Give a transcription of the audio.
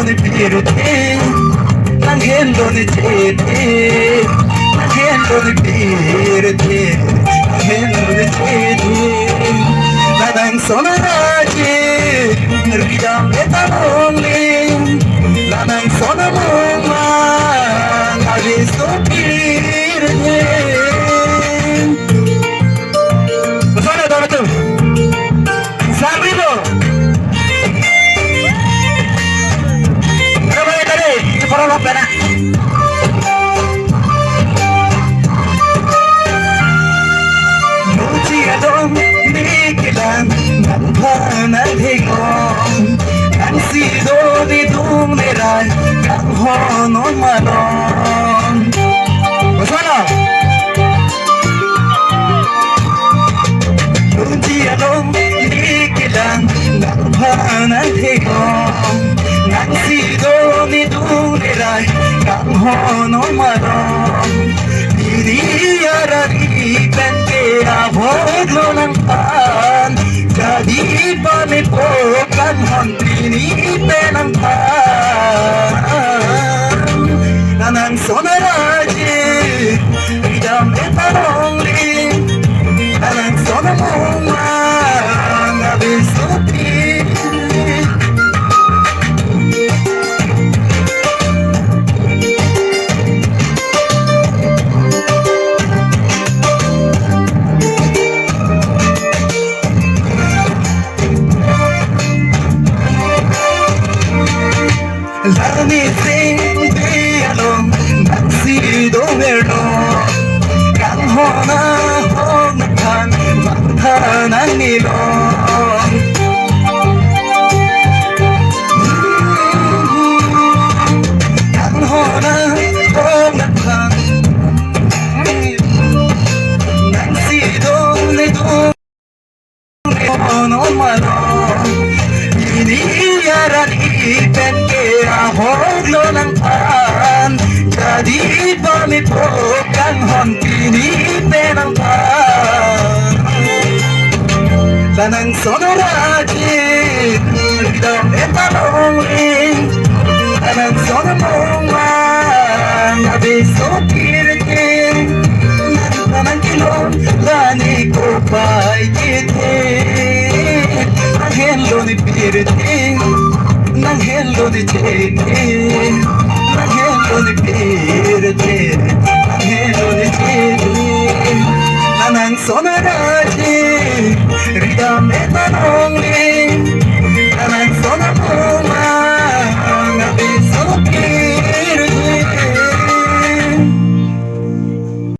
ni pirte Nangendo ni chete Nangendo ni pirte Nangendo ni chete Ladang sonaraje Nerdidam etanonli Ladang sonamoma Navisto pirte Bersama dong itu Sabrido Berapa tadi? Ini para pena Muji adong Nikilan Nampana dhigong Nansi do di dung nerai Kang honon malong Bersama Muji adong Nikilan Nampana dhigong Nansi do ni dung nerai Kang honon malong Diri arari pente aboglo ng pan Jadi panipokan hon pinipe ng pan Nanang sonaraje Idam etanongli Nanang sonamong Abisuti Lani sing di along Nansi do merno Kang hona hong kan Mantanan nilong Kang hona hong kan Nansi do ni do Honon malong Iniyaran ipen Ahoglo ng pan Jadi pamipokan hon pinipe ng pan Lanang sonaraje Idam etanongin Lanang sonamongan Abiso kirtin Lanang kilon Lani ko pa'y kitin Ang helo ni pirtin Nangelo ni chete